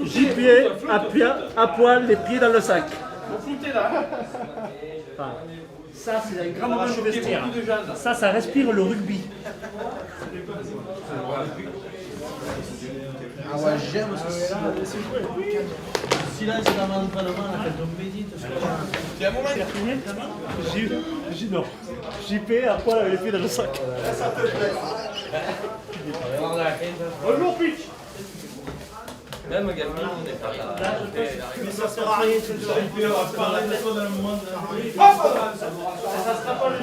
Gibier à poil, les pieds dans le sac. Enfin, ça, c'est un grand moment de vestiaire. Ça respire le rugby. Ah ouais, j'aime ce silence dans l'entraînement, quand on médite. C'est un moment. Non. JP à poil avec les pieds dans le sac. Bonjour Pitch. Même Gabi, on n'est pas là. Mais ça sert à rien. Ça sera pas le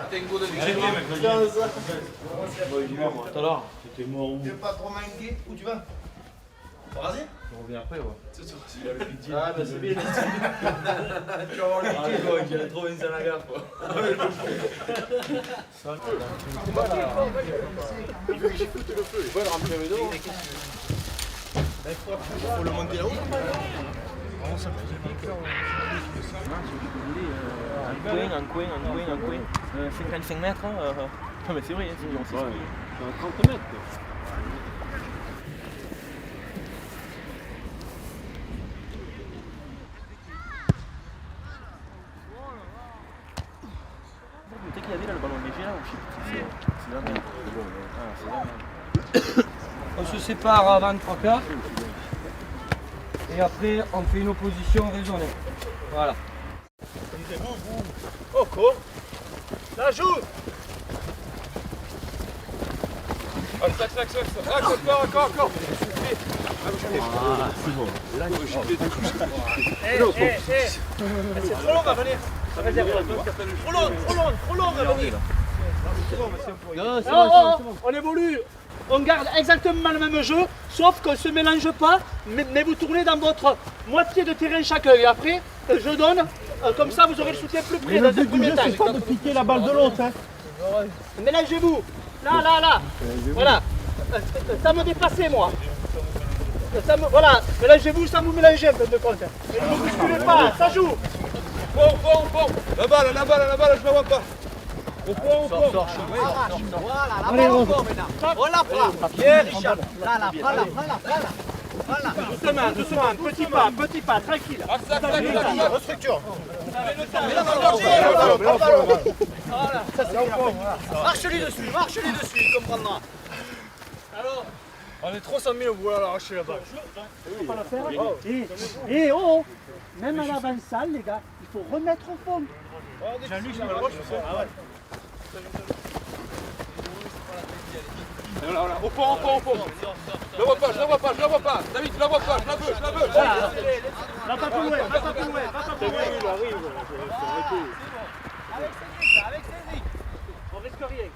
T'es un coup de victoire. Tout à l'heure. Tu veux pas trop manquer? Où tu vas? Vas-y. On revient après, ouais. Ah, bah c'est bien. Tu vas voir le petit. Il a trouvé une salle à gaffe, quoi. Il veut que j'y foute le feu. Il faut le remplir le dos. Il faut le monter là-haut. Un coin. 55 mètres. Non, mais c'est vrai, c'est bien, on sait ce qu'il y a. 30 mètres. Peut-être qu'il y avait là le ballon léger là, ou je sais plus. C'est la merde. On se sépare avant 3 quarts. Et après, on fait une opposition raisonnée. Voilà. Oh, cours. La joue. Encore. C'est trop long à venir. Trop long à venir. On évolue. On garde exactement le même jeu, sauf qu'on ne se mélange pas, mais vous tournez dans votre moitié de terrain chacun. Et après, je donne, comme ça vous aurez le soutien plus près. Le but du jeu, c'est pas de piquer la balle de l'autre. Mélangez-vous. Là. Voilà. Ça me dépassait, moi. Voilà. Mélangez-vous sans vous mélanger, en fin de compte. Et ne vous bousculez pas, ça joue. Bon. La balle, je ne la vois pas. Au point. Voilà, la balle au fond maintenant. On la prend. Bien, Richard. Là, prends-la. Doucement, petit pas, tranquille. Restructure. Marche-lui dessus, il comprendra. On est trop 100 000 au vouloir l'arracher la balle. Et même à l'avant-salle, les gars, il faut remettre au fond. Jean-Luc, je sais. Ah ouais. Voilà, au fond. Je la vois pas. David, je la vois pas, je la veux. Va pas plus loin. Il arrive. Avec Cédric. On risque rien.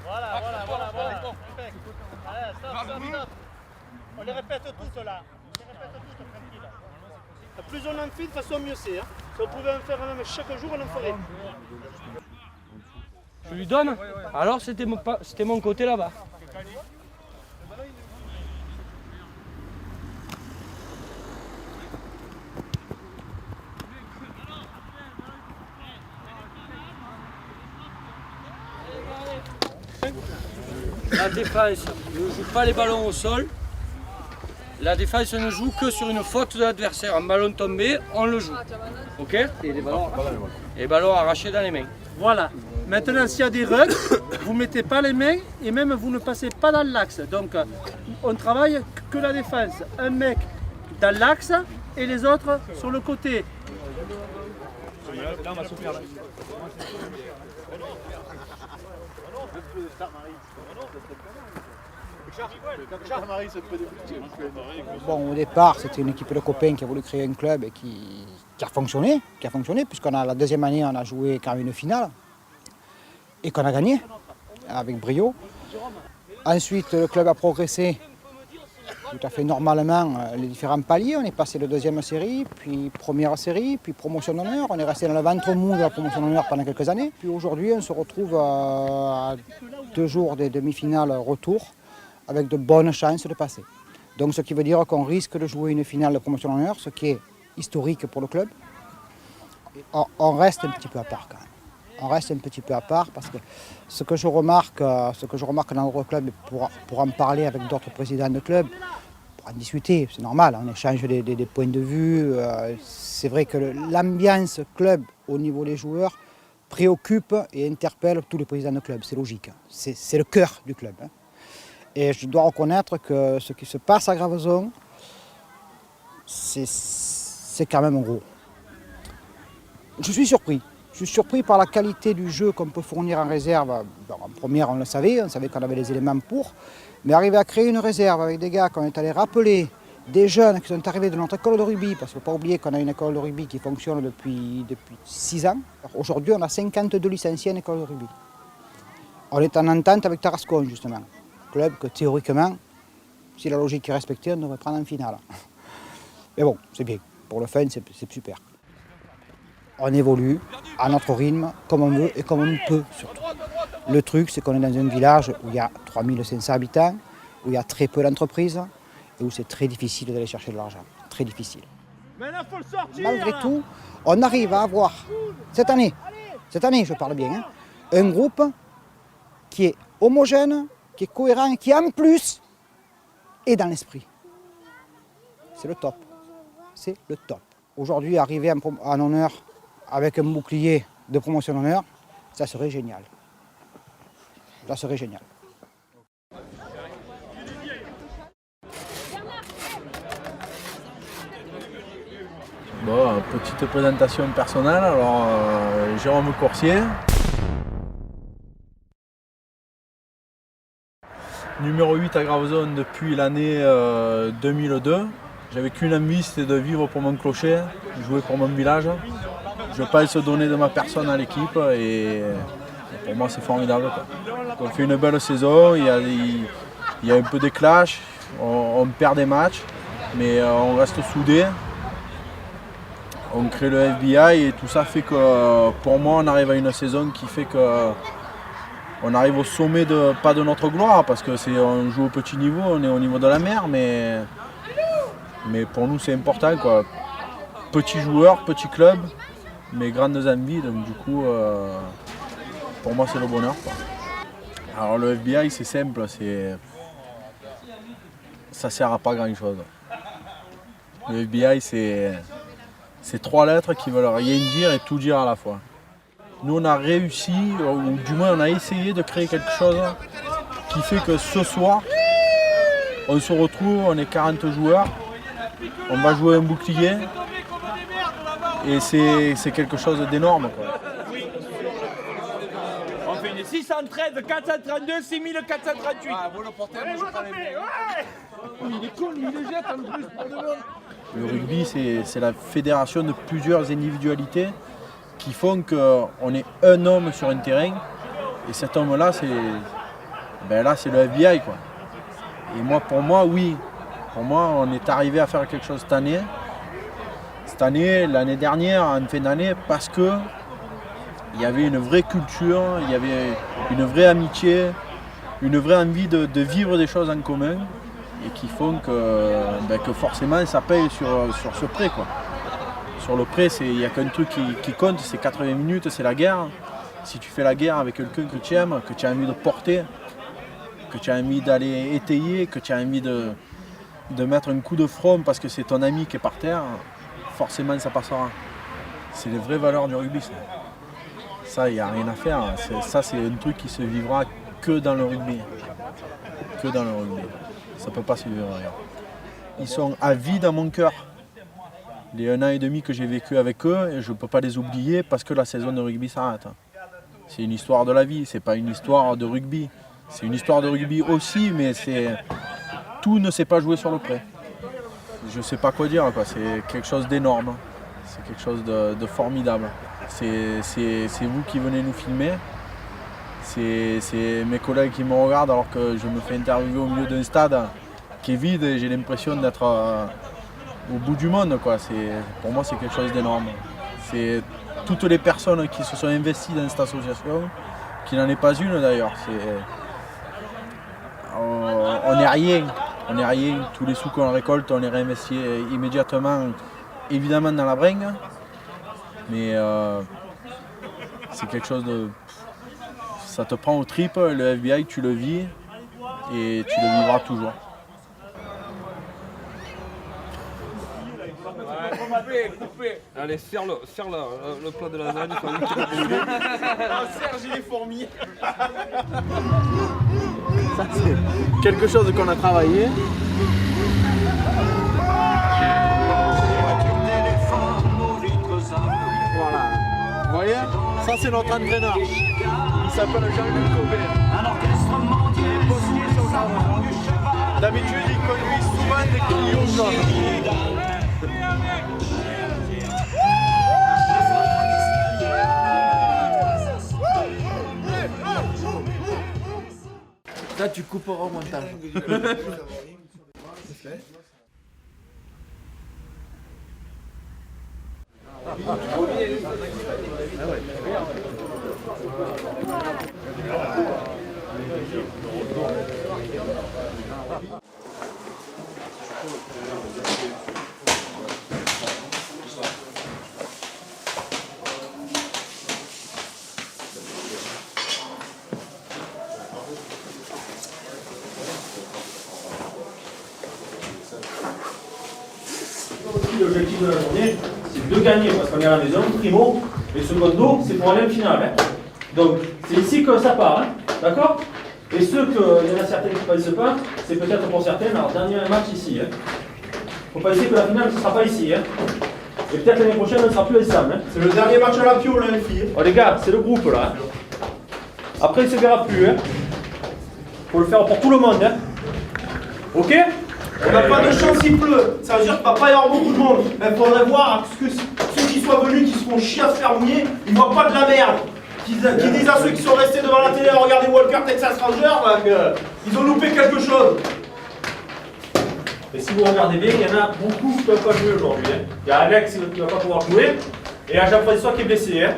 Voilà. Allez, stop. On les répète toutes là. Tranquille. Plus on en fait, de toute façon mieux c'est. Si on pouvait en faire même chaque jour, on en ferait. Je lui donne. Alors c'était mon côté là-bas. La défense ne joue pas les ballons au sol. La défense ne joue que sur une faute de l'adversaire. Un ballon tombé, on le joue. Ok? Et les ballons arrachés dans les mains. Voilà. Maintenant, s'il y a des rugs, vous ne mettez pas les mains et même vous ne passez pas dans l'axe. Donc, on travaille que la défense. Un mec dans l'axe et les autres sur le côté. Là, on va se faire. Bon, au départ, c'était une équipe de copains qui a voulu créer un club et qui a fonctionné, puisqu'on a la deuxième année, on a joué quand même une finale et qu'on a gagné avec brio. Ensuite, le club a progressé tout à fait normalement les différents paliers. On est passé de deuxième série, puis première série, puis promotion d'honneur. On est resté dans le ventre mou de la promotion d'honneur pendant quelques années. Puis aujourd'hui, on se retrouve à 2 jours des demi-finales retour avec de bonnes chances de passer. Donc ce qui veut dire qu'on risque de jouer une finale de promotion d'honneur, ce qui est historique pour le club. On reste un petit peu à part quand même. On reste un petit peu à part parce que ce que je remarque dans notre club, pour en parler avec d'autres présidents de club, pour en discuter, c'est normal, on échange des points de vue. C'est vrai que l'ambiance club au niveau des joueurs préoccupe et interpelle tous les présidents de club, c'est logique. C'est le cœur du club. Et je dois reconnaître que ce qui se passe à Graveson, c'est quand même gros. Je suis surpris. Je suis surpris par la qualité du jeu qu'on peut fournir en réserve. Bon, en première, on savait qu'on avait les éléments pour. Mais arriver à créer une réserve avec des gars qu'on est allé rappeler, des jeunes qui sont arrivés de notre école de rugby, parce qu'il ne faut pas oublier qu'on a une école de rugby qui fonctionne depuis 6 ans. Aujourd'hui, on a 52 licenciés en école de rugby. On est en entente avec Tarascon, justement. Club que théoriquement, si la logique est respectée, on devrait prendre en finale. Mais bon, c'est bien. Pour le fun, c'est super. On évolue à notre rythme, comme on veut et comme on peut surtout. Le truc, c'est qu'on est dans un village où il y a 3500 habitants, où il y a très peu d'entreprises et où c'est très difficile d'aller chercher de l'argent. Très difficile. Malgré tout, on arrive à avoir, cette année je parle bien, un groupe qui est homogène, qui est cohérent et qui en plus est dans l'esprit. C'est le top. C'est le top. Aujourd'hui, arriver en honneur avec un bouclier de promotion d'honneur, ça serait génial. Ça serait génial. Bon, petite présentation personnelle. Alors, Jérôme Coursier. Numéro 8 à Graveson depuis l'année 2002. J'avais qu'une envie, c'était de vivre pour mon clocher, jouer pour mon village. Je pense donner de ma personne à l'équipe et pour moi c'est formidable. On fait une belle saison, il y a un peu des clashs, on perd des matchs, mais on reste soudés. On crée le FBI et tout ça fait que pour moi on arrive à une saison qui fait que on arrive au sommet, pas de notre gloire, parce que on joue au petit niveau, on est au niveau de la mer, mais pour nous c'est important, quoi. Petit joueur, petit club, mais grandes envies, donc du coup pour moi c'est le bonheur, quoi. Alors le FBI c'est simple, ça sert à pas grand chose. Le FBI c'est 3 lettres qui veulent rien dire et tout dire à la fois. Nous on a réussi, ou du moins on a essayé de créer quelque chose qui fait que ce soir, on se retrouve, on est 40 joueurs, on va jouer un bouclier et c'est quelque chose d'énorme, quoi. On fait une 613, 432, 6438. Ah, vous le portez, moi je prends les billes. Il est con, il les jette en plus pour de bon. Le rugby c'est la fédération de plusieurs individualités qui font qu'on est un homme sur un terrain et cet homme-là, c'est le FBI, quoi. Et pour moi, oui. Pour moi, on est arrivé à faire quelque chose cette année. Cette année, l'année dernière, en fin d'année, parce que il y avait une vraie culture, il y avait une vraie amitié, une vraie envie de vivre des choses en commun et qui font que forcément ça paye sur ce prêt, quoi. Sur le prêt, il n'y a qu'un truc qui compte, c'est 80 minutes, c'est la guerre. Si tu fais la guerre avec quelqu'un que tu aimes, que tu as envie de porter, que tu as envie d'aller étayer, que tu as envie de mettre un coup de front parce que c'est ton ami qui est par terre, forcément ça passera. C'est les vraies valeurs du rugby, ça. Ça, il n'y a rien à faire. Ça, c'est un truc qui se vivra que dans le rugby. Que dans le rugby. Ça ne peut pas se vivre ailleurs. Ils sont à vie dans mon cœur. Les 1 an et demi que j'ai vécu avec eux, et je ne peux pas les oublier parce que la saison de rugby s'arrête. C'est une histoire de la vie, c'est pas une histoire de rugby. C'est une histoire de rugby aussi, mais tout ne s'est pas joué sur le prêt. Je ne sais pas quoi dire, quoi. C'est quelque chose d'énorme. C'est quelque chose de formidable. C'est vous qui venez nous filmer. C'est mes collègues qui me regardent alors que je me fais interviewer au milieu d'un stade qui est vide et j'ai l'impression d'être au bout du monde, quoi. Pour moi, c'est quelque chose d'énorme. C'est toutes les personnes qui se sont investies dans cette association, qui n'en est pas une d'ailleurs. On n'est rien. on n'est rien. Tous les sous qu'on récolte, on les réinvestit immédiatement, évidemment dans la bringue. Mais c'est quelque chose de... Ça te prend aux tripes, le FBI, tu le vis et tu le vivras toujours. Allez, serre le plat de lasagne. Serge, il est fourmi. Ça, c'est quelque chose qu'on a travaillé. Voilà. Vous voyez? Ça, c'est notre entraîneur. Il s'appelle Jean-Luc Cobert. D'habitude, il conduit souvent des Clio jaunes. Ça, tu couperas au montage. L'objectif de la journée, c'est de gagner parce qu'on est à la maison, primo, et secondo, c'est pour aller en finale. Hein. Donc, c'est ici que ça part, hein. D'accord? Et ceux qu'il y en a certains qui ne passent pas, c'est peut-être pour certains leur dernier match ici. Il hein. ne faut pas essayer que la finale ne sera pas ici. Hein. Et peut-être l'année prochaine, elle ne sera plus ensemble. Hein. C'est le dernier match à la Pio, là, les filles. Oh les gars, c'est le groupe là. Hein. Après, il ne se verra plus. Hein. Faut le faire pour tout le monde. Hein. Ok? On n'a pas de chance, il pleut. Ça veut dire qu'il ne va pas y avoir beaucoup de monde. Il faudrait voir que ceux qui soient venus, qui se font chier à se faire mouiller, ils ne voient pas de la merde. Qui disent à ceux qui sont restés devant la télé à regarder Walker Texas Ranger qu'ils ont loupé quelque chose. Et si vous regardez bien, il y en a beaucoup qui ne peuvent pas jouer aujourd'hui. Hein. Il y a Alex qui ne va pas pouvoir jouer. Et il y a Jean-François qui est blessé. Hein.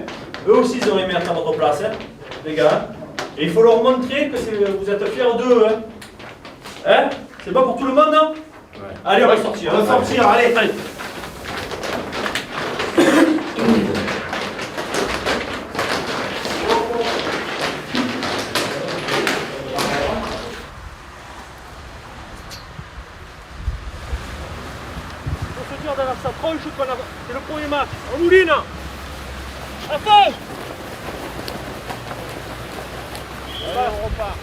Eux aussi, ils auraient aimé être à votre place, hein, les gars. Et il faut leur montrer que vous êtes fiers d'eux. Hein. Hein? C'est pas pour tout le monde, non? Ouais. Allez, on va sortir. On va sortir, allez. On se tire dans sa tronche, c'est le premier match. On mouline. À fond. Allez, on repart.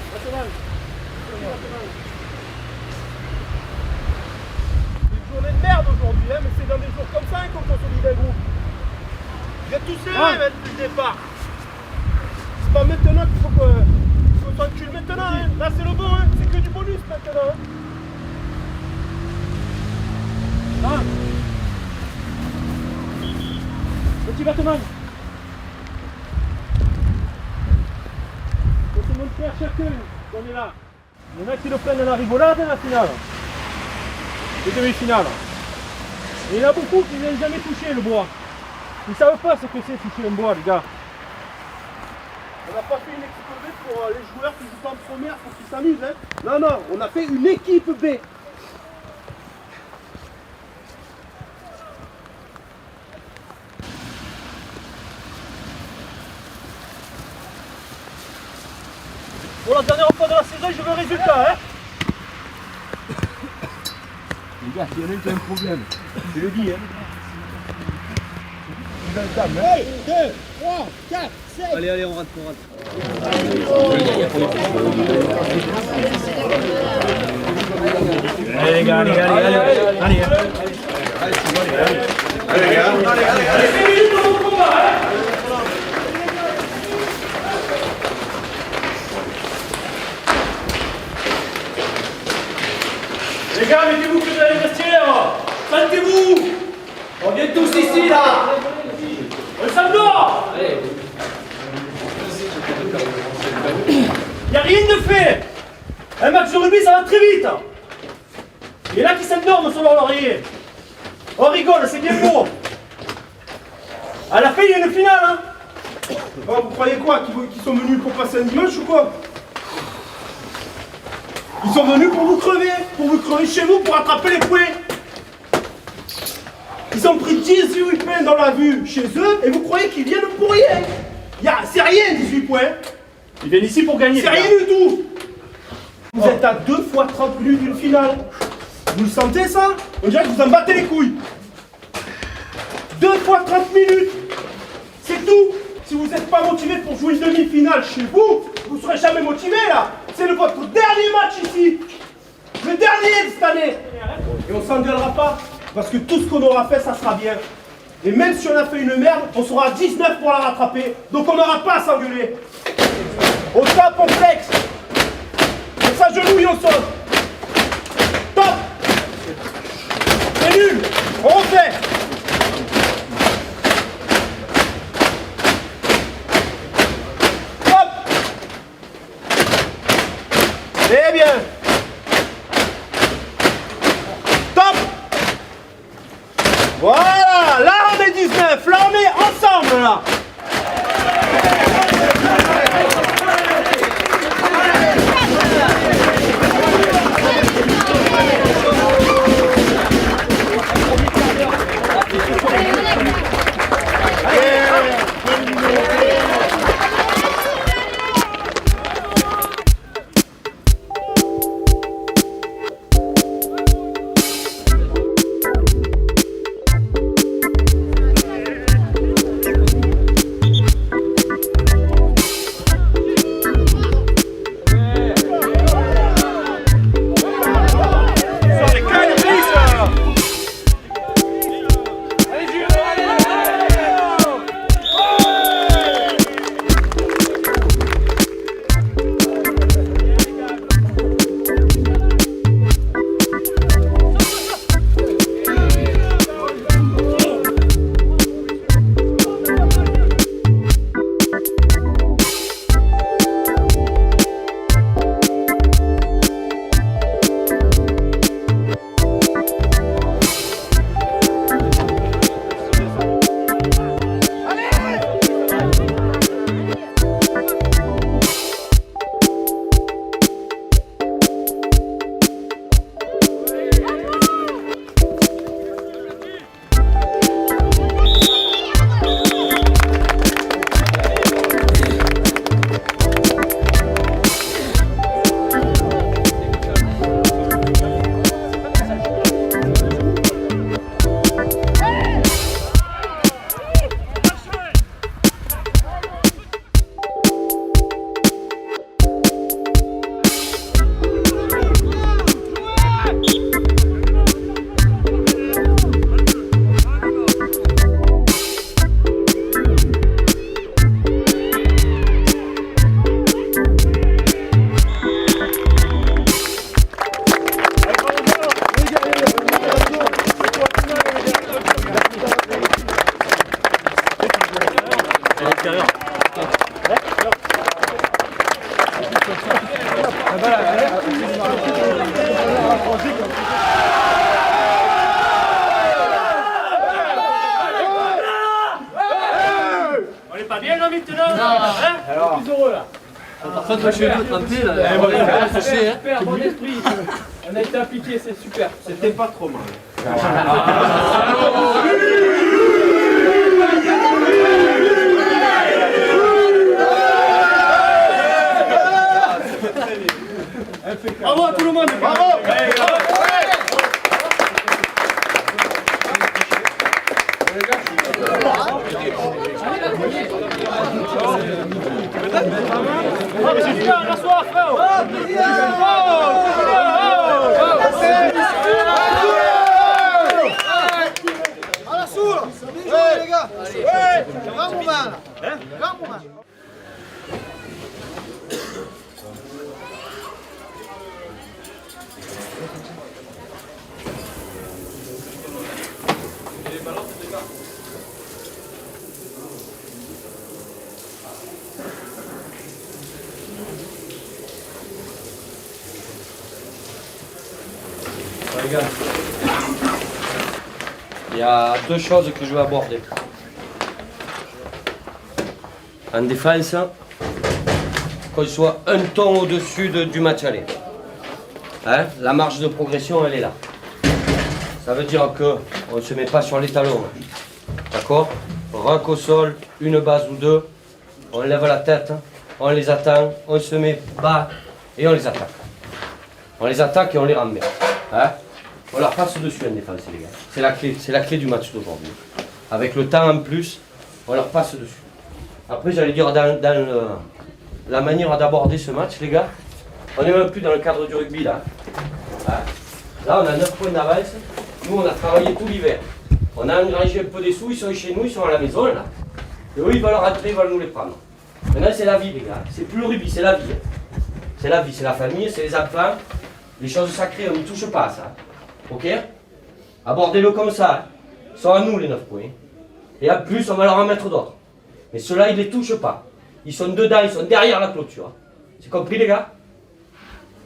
Journée de merde aujourd'hui, hein, mais c'est dans des jours comme ça qu'on consolide un groupe. Vous êtes tous serrés depuis le départ. C'est pas maintenant qu'il faut s'enculer maintenant. Hein. Là c'est le bon, hein. C'est que du bonus maintenant. Hein. Petit Batman. Faut se montrer à chacun qu'on est là. Il y en a qui le prennent à la rigolade à la finale. Les demi-finales. Et il y en a beaucoup qui n'ont jamais touché le bois. Ils ne savent pas ce que c'est toucher un bois, les gars. On n'a pas fait une équipe B pour les joueurs qui jouent en première pour qu'ils s'amusent. Hein. Non, non, on a fait une équipe B. Pour la dernière fois de la saison, je veux le résultat. Hein. Les gars, il y en a qui a un problème. Je le dis. Hein. 2, 3, 4, 7. Allez, on rentre, Allez les gars, allez. Les gars, mettez-vous que dans les vestiaires. Sentez-vous. On vient tous ici, là. Le samedor. Il n'y a rien de fait. Un match de rugby, ça va très vite. Il y en a qui s'endorment sur leur laurier. On rigole, c'est bien beau. À la fin, il y a une finale. Hein. Oh, vous croyez quoi? Qu'ils sont venus pour passer un dimanche ou quoi? Ils sont venus pour vous crever chez vous, pour attraper les points. Ils ont pris 18 points dans la vue chez eux et vous croyez qu'ils viennent pour rien. C'est rien 18 points. Ils viennent ici pour gagner. C'est rien du tout. Vous êtes à 2 fois 30 minutes d'une finale. Vous le sentez ça? On dirait que vous en battez les couilles. 2 fois 30 minutes. C'est tout. Si vous n'êtes pas motivé pour jouer une demi-finale chez vous, vous ne serez jamais motivé là. C'est votre dernier match ici. Le dernier de cette année. Et on s'engueulera pas. Parce que tout ce qu'on aura fait, ça sera bien. Et même si on a fait une merde, on sera à 19 pour la rattraper. Donc on n'aura pas à s'engueuler. Au top, on flex. On s'agenouille, on saute. Top. C'est nul. On refait. Top. Eh bien. Top. Voilà, là on est 19, là on est ensemble là. On est pas bien là maintenant? Hein? Alors, Plus heureux là. par contre, moi je suis un peu trempé là. Super, bon esprit. On a été appliqué, c'est super. C'était pas trop mal. Bravo à tout le monde. Bravo. C'est super, la soirée, frère. À la soule. Bien joué les gars. Grand moment là. Grand moment. Les gars, il y a deux choses que je veux aborder. En défense, qu'on soit un ton au-dessus du match aller. Hein, la marge de progression, elle est là. Ça veut dire qu'on ne se met pas sur les talons. D'accord? Rock au sol, une base ou deux. On lève la tête, on les attend, on se met bas et on les attaque. On les attaque et on les ramène. Hein? On leur passe dessus en défense, les gars. C'est la clé du match d'aujourd'hui. Avec le temps en plus, on leur passe dessus. Après, j'allais dire dans la manière d'aborder ce match, les gars, on n'est même plus dans le cadre du rugby là. Hein? Là, on a 9 points d'avance. Nous, on a travaillé tout l'hiver. On a engrangé un peu des sous, ils sont chez nous, ils sont à la maison là. Et eux, ils veulent rentrer, ils veulent nous les prendre. Maintenant, c'est la vie, les gars. C'est plus le rugby, c'est la vie. C'est la vie, c'est la famille, c'est les enfants. Les choses sacrées, on ne touche pas à ça. Ok? Abordez-le comme ça. Ils sont à nous, les 9 points. Et en plus, on va leur en mettre d'autres. Mais ceux-là, ils ne les touchent pas. Ils sont dedans, ils sont derrière la clôture. C'est compris, les gars?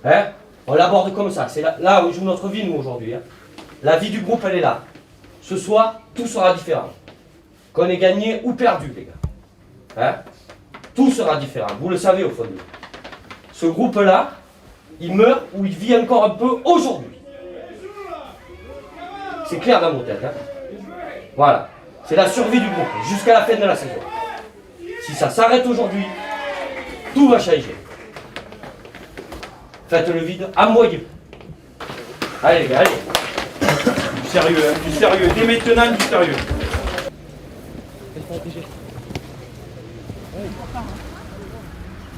Hein? On l'aborde comme ça. C'est là où joue notre vie, nous, aujourd'hui. Hein? La vie du groupe, elle est là. Ce soir, tout sera différent. Qu'on ait gagné ou perdu, les gars. Hein? Tout sera différent. Vous le savez, au fond de nous. Ce groupe-là, il meurt ou il vit encore un peu aujourd'hui. C'est clair dans nos têtes. Hein? Voilà. C'est la survie du groupe jusqu'à la fin de la saison. Si ça s'arrête aujourd'hui, tout va changer. Faites le vide à moyen. Allez les gars, allez. Du sérieux, hein, du sérieux. Dès maintenant, du sérieux. Il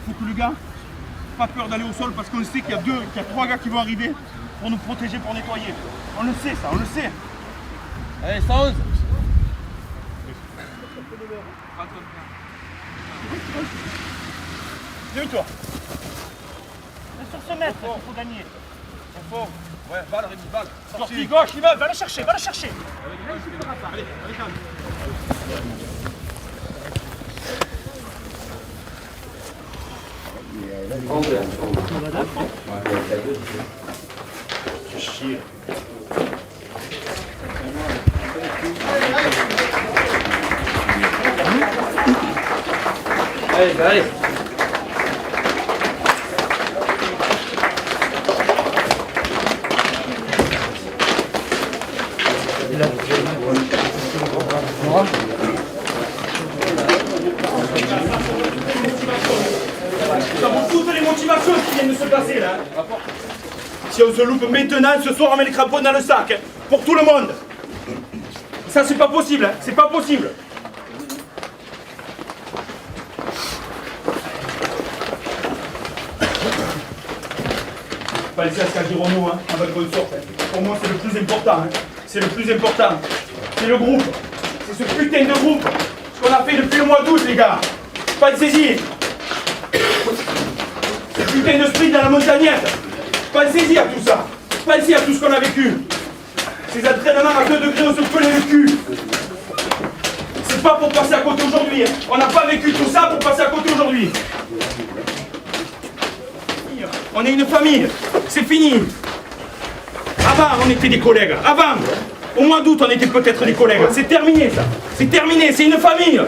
faut que le gars pas peur d'aller au sol parce qu'on sait qu'il y a 3 gars qui vont arriver pour nous protéger, pour nettoyer. On le sait ça, on le sait. Allez, 111. Viens toi. Sur ce mètre, il faut gagner. Fort. Ouais, balle, Rémi, balle. Sortie gauche, il va le chercher, va le chercher. Allez, calme. Allez, allez. Ça vaut toutes les motivations qui viennent de se passer là. Si on se loupe maintenant, ce soir on met les crampons dans le sac. Hein, pour tout le monde. Ça c'est pas possible, hein, c'est pas possible. Pas laisser à ce qu'à Girono, hein, avant qu'on sorte. Hein. Pour moi c'est le plus important. Hein. C'est le plus important. C'est le groupe. C'est ce putain de groupe. Ce qu'on a fait depuis le mois d'août les gars. Pas de saisie. Ce putain de sprint dans la montagnette. Pensez-y à tout ça. Pensez à tout ce qu'on a vécu. Ces entraînements à 2 degrés, on se pelait le cul. C'est pas pour passer à côté aujourd'hui. Hein. On n'a pas vécu tout ça pour passer à côté aujourd'hui. On est une famille. C'est fini. Avant, on était des collègues. Avant, au mois d'août, on était peut-être des collègues. C'est terminé ça. C'est terminé. C'est une famille.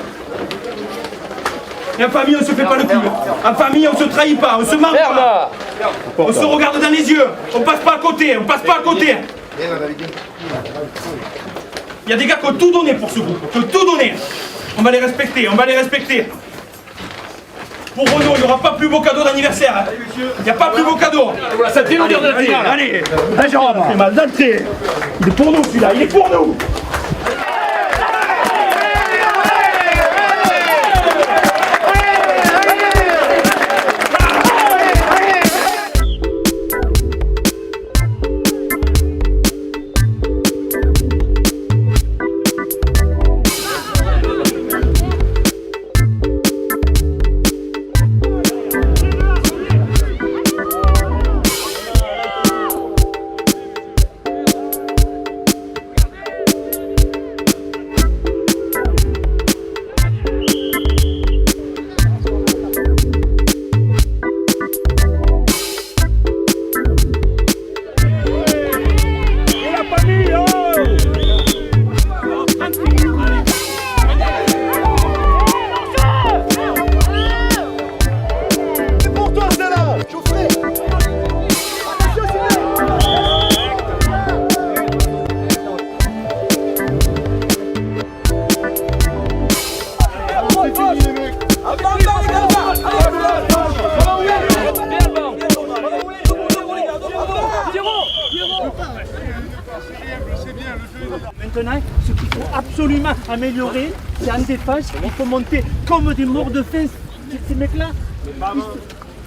Et en famille, on se fait pas le cul. En famille, on se trahit pas, on se ment pas. On se regarde dans les yeux. On passe pas à côté, on passe pas à côté. Il y a des gars qui ont tout donné pour ce groupe, qui ont tout donné. On va les respecter, on va les respecter. Pour Renaud, il n'y aura pas plus beau cadeau d'anniversaire. Il n'y a pas plus beau cadeau. Ça fait l'odeur de la finale. Allez, Jérôme, c'est mal d'entrée. Il est pour nous celui-là, il est pour nous. Maintenant, ce qu'il faut absolument améliorer, c'est en défense, il faut monter comme des morts de faim. Ces mecs-là,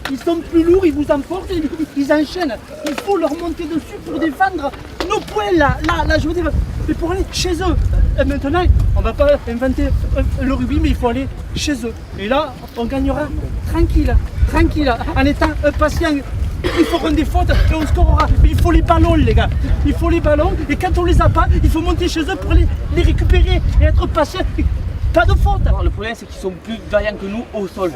ils sont plus lourds, ils vous emportent, ils enchaînent. Il faut leur monter dessus pour défendre nos points là, je veux dire, mais pour aller chez eux. Et maintenant, on ne va pas inventer le rugby, mais il faut aller chez eux. Et là, on gagnera tranquille, en étant patient. Il faut prendre des fautes et on scorera. Mais il faut les ballons, les gars. Il faut les ballons, et quand on les a pas, il faut monter chez eux pour les récupérer et être patient. Pas de faute. Alors, le problème, c'est qu'ils sont plus vaillants que nous au sol.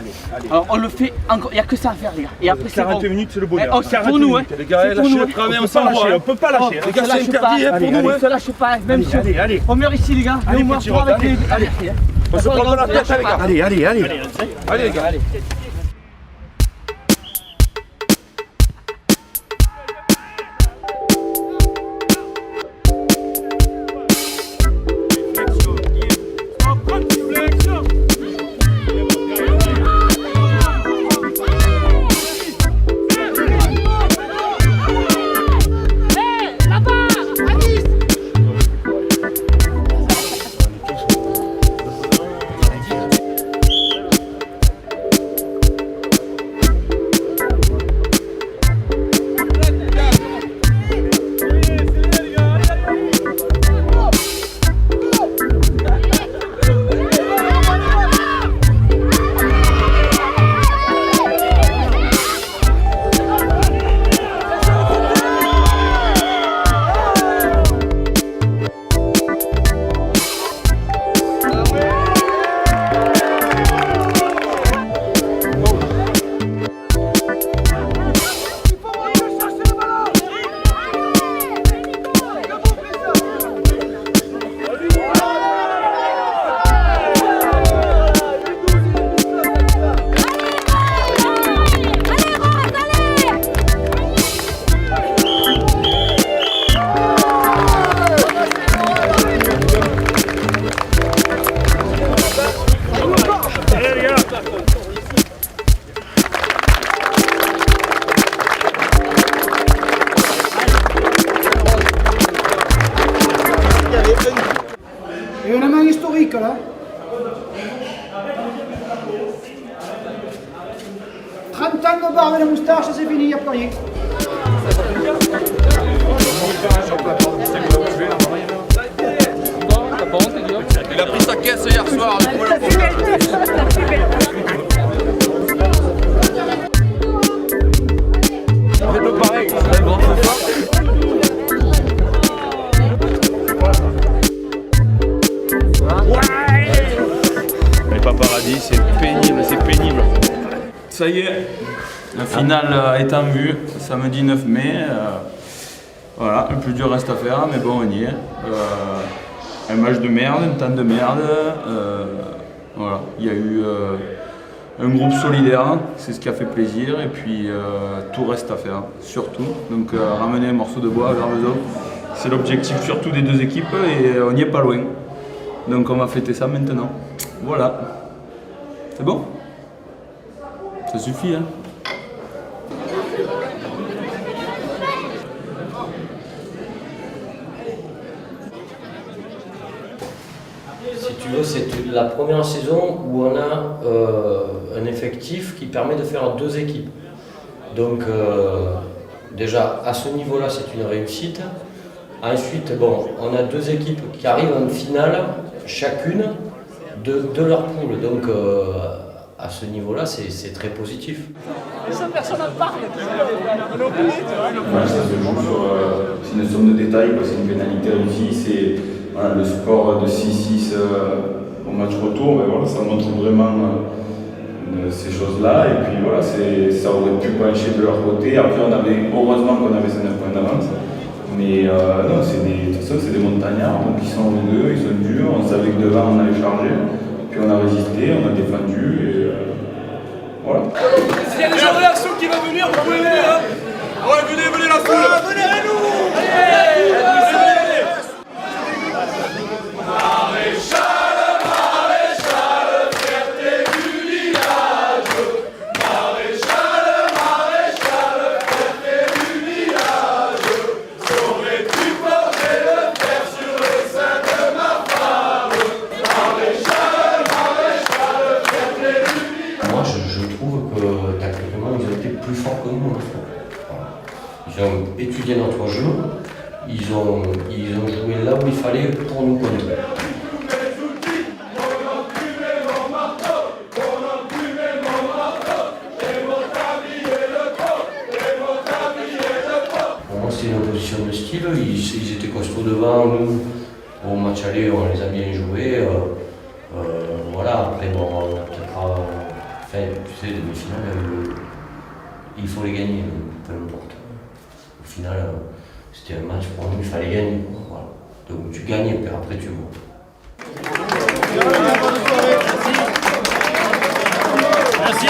Alors, on le fait encore. Il n'y a que ça à faire, les gars. Et après, 40 minutes, c'est le bonheur. Oh, c'est pour nous, hein. Les gars, lâchez le premier, on s'en va. On peut pas lâcher. Les gars, c'est interdit pour nous. On se lâche pas, même si on meurt ici, les gars. Allez, on meurt petit pas avec Rod, les. Allez, on se prend pas la tête, les gars. Allez, les gars. Allez. Et une main historique là. 30 ans de barbe et de moustache, c'est fini, il n'y a plus rien. Il a pris sa caisse hier soir. C'est tout pareil. C'est bon, ce soir. Les paparazzi, c'est pénible. Ça y est, la finale est en vue, samedi 9 mai. Voilà, le plus dur reste à faire, mais bon, on y est. Un match de merde, un temps de merde. Voilà, il y a eu un groupe solidaire, c'est ce qui a fait plaisir, et puis tout reste à faire, surtout. Donc ramener un morceau de bois à Garvezon, c'est l'objectif surtout des deux équipes, et on n'y est pas loin. Donc on va fêter ça maintenant. Voilà. C'est bon? Ça suffit, hein? Si tu veux, c'est la première saison où on a un effectif qui permet de faire deux équipes. Donc déjà, à ce niveau-là, c'est une réussite. Ensuite, bon, on a deux équipes qui arrivent en finale, chacune de leur poule. Donc à ce niveau-là, c'est très positif. Personne n'en parle. C'est une somme de détails, c'est une pénalité réussie, c'est voilà, le score de 6-6 au match retour, mais voilà, ça montre vraiment ces choses-là, et puis voilà, ça aurait pu pencher de leur côté. Après, heureusement qu'on avait ces 9 points d'avance, mais non, de toute façon, c'est des montagnards, donc ils sont rugueux, ils sont durs, on savait que devant on allait charger, puis on a résisté, on a défendu, et voilà. S'il y a des gens de la soupe qui vont venir, vous pouvez venir, hein. Ouais, venez la foule. Venez à nous. Ils ont étudié notre jeu, ils ont joué là où il fallait pour nous connaître. Pour moi, c'était une opposition de style. Ils étaient costauds devant nous. Au match aller, on les a bien joués. Voilà, après, bon, on a peut-être. Enfin, tu sais, demi-finale, il faut les gagner, peu importe. Au final, c'était un match pour nous, il fallait gagner. Voilà. Donc tu gagnes et puis après tu vois. Merci.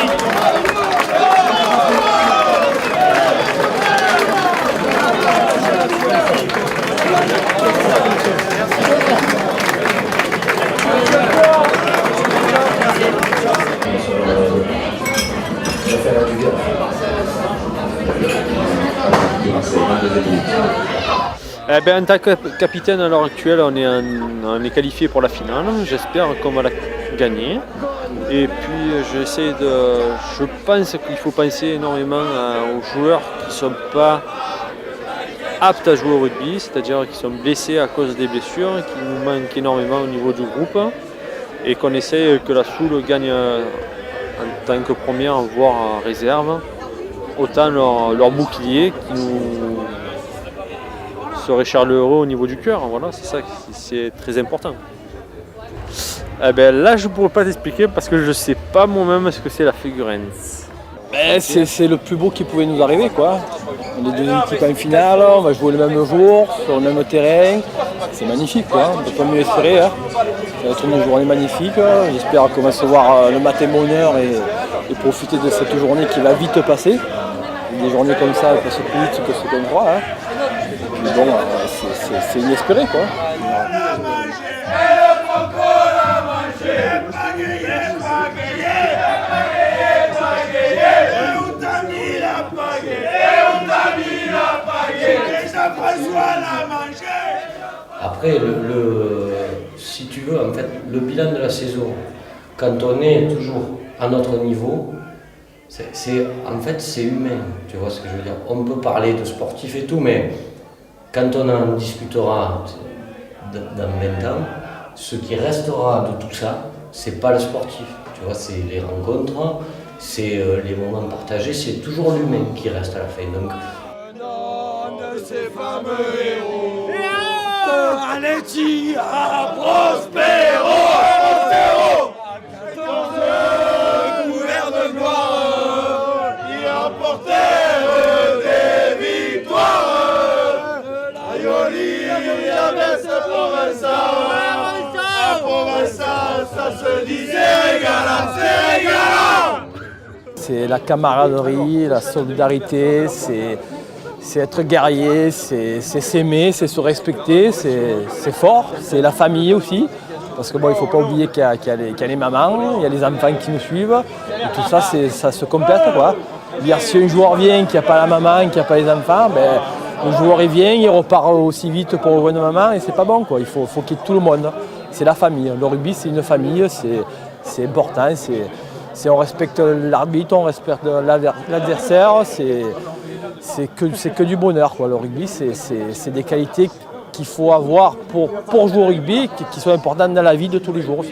En tant que capitaine à l'heure actuelle, on est qualifié pour la finale. J'espère qu'on va la gagner. Et puis je pense qu'il faut penser énormément aux joueurs qui ne sont pas aptes à jouer au rugby, c'est-à-dire qui sont blessés à cause des blessures, qui nous manquent énormément au niveau du groupe, et qu'on essaye que la Soule gagne en tant que première, voire en réserve, autant leur bouclier qui nous serait Charles Heureux au niveau du cœur. Voilà, c'est ça, c'est très important. Là, je ne pourrais pas t'expliquer parce que je ne sais pas moi-même ce que c'est la figurance. C'est le plus beau qui pouvait nous arriver, quoi. On est deux équipes en finale, on va jouer le même jour, sur le même terrain. C'est magnifique, quoi. On ne peut pas mieux espérer. Hein. Ça va être une journée magnifique. J'espère qu'on va se voir le matin bonheur et profiter de cette journée qui va vite passer. Des journées comme ça, elles passent plus vite que ce qu'on croit. Hein. Mais bon, c'est inespéré, quoi. Après, si tu veux, en fait, le bilan de la saison, quand on est toujours à notre niveau, en fait, c'est humain, tu vois ce que je veux dire. On peut parler de sportif et tout, mais quand on en discutera dans 20 ans, ce qui restera de tout ça, c'est pas le sportif, tu vois, c'est les rencontres, c'est les moments partagés, c'est toujours l'humain qui reste à la fin. Donc, ces fameux héros, Aletti à Prospero, couvert de gloire, qui emportèrent des victoires. Aioli, Abbesse Provençal, à Provençal, ça se disait régalant, c'est régalant. C'est la camaraderie, la solidarité, c'est être guerrier, c'est s'aimer, c'est se respecter, c'est fort, c'est la famille aussi. Parce que bon, il ne faut pas oublier qu'il y a les mamans, il y a les enfants qui nous suivent. Et tout ça, ça se complète, quoi. Dire, si un joueur vient, qu'il n'y a pas la maman, qu'il n'y a pas les enfants, ben, le joueur il vient, il repart aussi vite pour rejoindre maman et c'est pas bon, quoi. Il faut qu'il y ait tout le monde. C'est la famille. Le rugby, c'est une famille, c'est important. On respecte l'arbitre, on respecte l'adversaire. C'est que du bonheur, quoi. Le rugby, c'est des qualités qu'il faut avoir pour jouer au rugby qui sont importantes dans la vie de tous les jours.